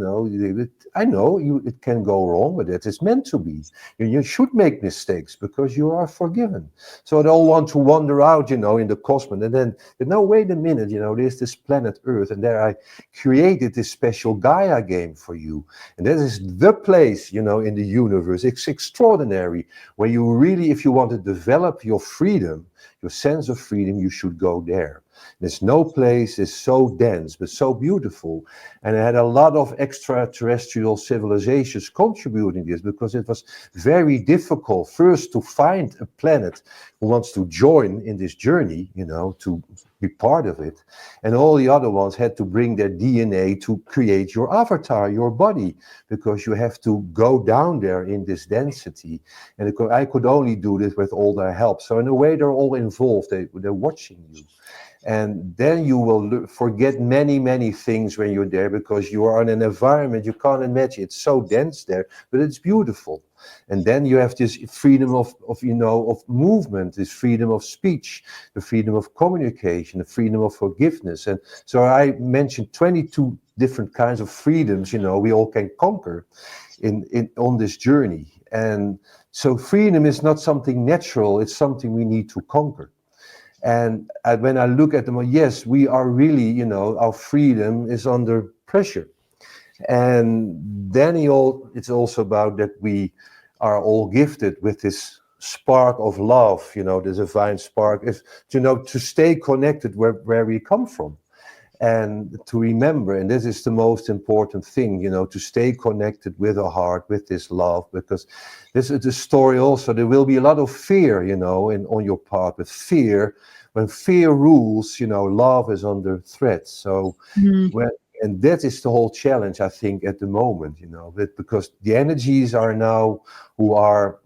I know it can go wrong, but that is meant to be. You should make mistakes because you are forgiven. So they all want to wander out, in the cosmos. And then, wait a minute, there's this planet Earth, and there I created this special Gaia game for you. And that is the place, in the universe. It's extraordinary. When you really, if you want to develop your freedom, your sense of freedom, you should go there. There's no place is so dense, but so beautiful. And it had a lot of extraterrestrial civilizations contributing this, because it was very difficult first to find a planet who wants to join in this journey, to be part of it. And all the other ones had to bring their DNA to create your avatar, your body, because you have to go down there in this density. And I could only do this with all their help. So in a way, they're all involved. They're watching you. And then you will forget many, many things when you're there, because you are in an environment you can't imagine. It's so dense there, but it's beautiful. And then you have this freedom of movement, this freedom of speech, the freedom of communication, the freedom of forgiveness. And so I mentioned 22 different kinds of freedoms, we all can conquer on this journey. And so freedom is not something natural, it's something we need to conquer. And when I look at them, yes, we are really, our freedom is under pressure. And then it's also about that we are all gifted with this spark of love, the divine spark, is to stay connected where we come from. And to remember, and this is the most important thing, to stay connected with our heart, with this love, because this is the story also. There will be a lot of fear, on your path. With fear, when fear rules, love is under threat. So, and that is the whole challenge, I think, at the moment, because the energies are now who are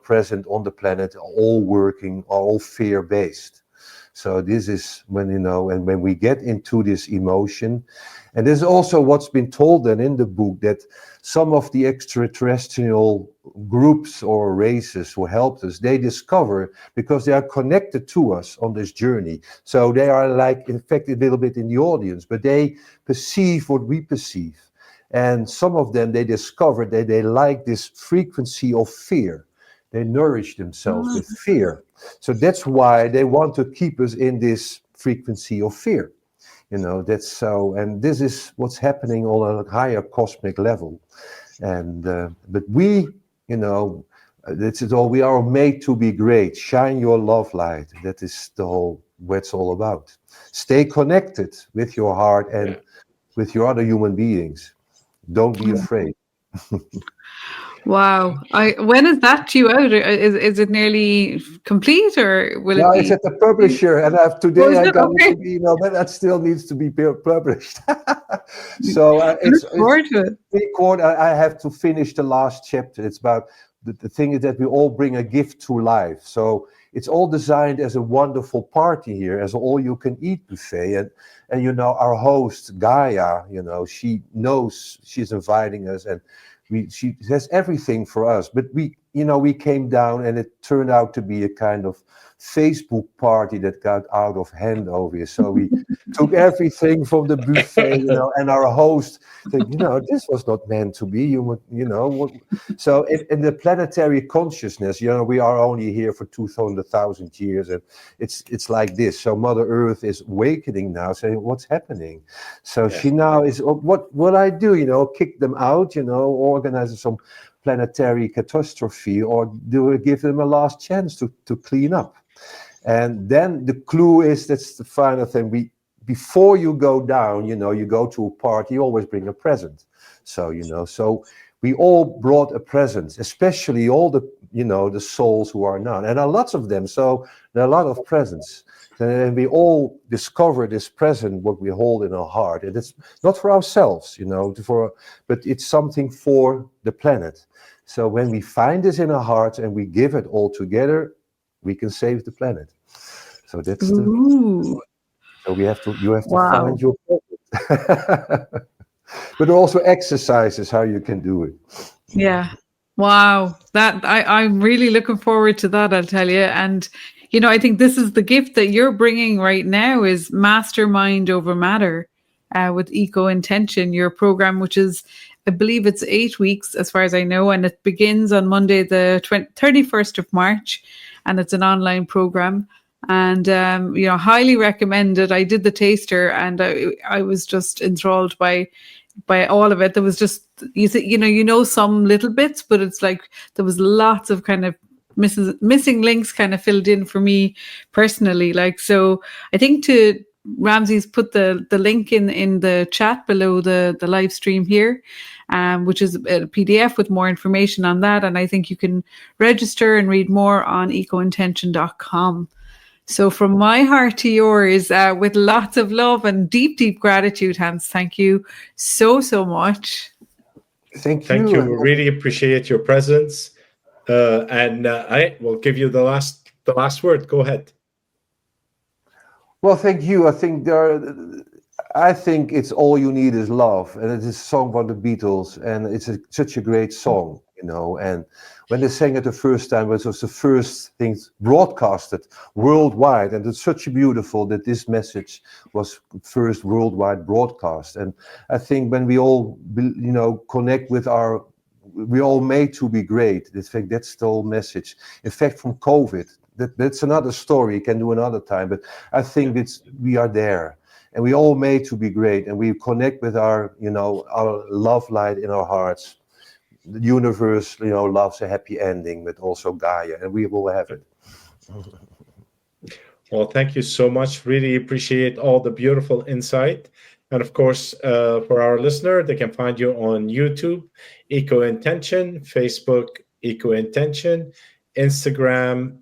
present on the planet, all working, are all fear-based. So this is when, and when we get into this emotion, and there's also what's been told then in the book, that some of the extraterrestrial groups or races who helped us, they discover, because they are connected to us on this journey. So they are like, in fact, a little bit in the audience, but they perceive what we perceive. And some of them, they discovered that they like this frequency of fear. They nourish themselves with fear. So that's why they want to keep us in this frequency of fear. That's so, and this is what's happening on a higher cosmic level. And, but we, that's it all. We are made to be great. Shine your love light. That is what it's all about. Stay connected with your heart and with your other human beings. Don't be afraid. Wow. When is that due out? Is it nearly complete, or will it be? It's at the publisher, and today I got an email, but that still needs to be published. So it's I have to finish the last chapter. It's about the thing is that we all bring a gift to life. So it's all designed as a wonderful party here, as all-you-can-eat buffet. And our host, Gaia, she knows she's inviting us, and she has everything for us. But we came down, and it turned out to be a kind of Facebook party that got out of hand over here. So we took everything from the buffet, and our host said, this was not meant to be, So in the planetary consciousness, we are only here for 200,000 years, and it's like this. So Mother Earth is awakening now, saying, what's happening? So she now is, what I do, kick them out, organize some planetary catastrophe, or do I give them a last chance to clean up? And then the clue is, that's the final thing, before you go down, you go to a party, you always bring a present. So, so we all brought a present, especially all the, the souls who are now, and there are lots of them. So there are a lot of presents. And we all discover this present, what we hold in our heart. And it's not for ourselves, but it's something for the planet. So when we find this in our hearts and we give it all together, we can save the planet. So that's so you have to find your purpose. But also exercises how you can do it. Yeah. Wow. That I'm really looking forward to that, I'll tell you. And I think this is the gift that you're bringing right now, is mastermind over matter, with ECOintention, your program, which is, I believe it's 8 weeks as far as I know, and it begins on Monday the 31st of March, and it's an online program. And highly recommended. I did the taster, and I was just enthralled by all of it. There was just some little bits, but it's like there was lots of kind of missing links kind of filled in for me personally. Like, so I think Ramsey's put the link in the chat below the live stream here, which is a PDF with more information on that. And I think you can register and read more on ECOintention.com. So from my heart to yours, with lots of love and deep, deep gratitude, Hans. Thank you so much. Thank you. We really appreciate your presence. And I will give you the last word. Go ahead. Well, thank you. I think it's All You Need Is Love, and it's a song by the Beatles, and it's such a great song, you know. And when they sang it the first time, it was the first thing broadcasted worldwide, and it's such beautiful that this message was first worldwide broadcast. And I think when we all, you know, connect with we're all made to be great. I think that's the whole message. In fact, from COVID, that's another story. You can do another time, but I think we are there. And we all made to be great, and we connect with our love light in our hearts. The universe, you know, loves a happy ending, but also Gaia, and we will have it. Well, thank you so much. Really appreciate all the beautiful insight. And of course, for our listener, they can find you on YouTube, ECOintention, Facebook, ECOintention, Instagram,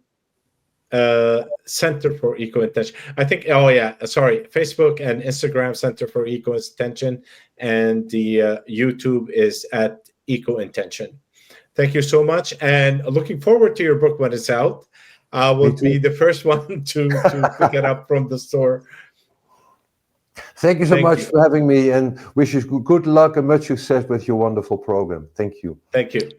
Center for ECOintention. I think, Facebook and Instagram, Center for ECOintention, and the YouTube is at ECOintention. Thank you so much, and looking forward to your book when it's out. I will be the first one to pick it up from the store. Thank you so much for having me, and wish you good luck and much success with your wonderful program. Thank you. Thank you.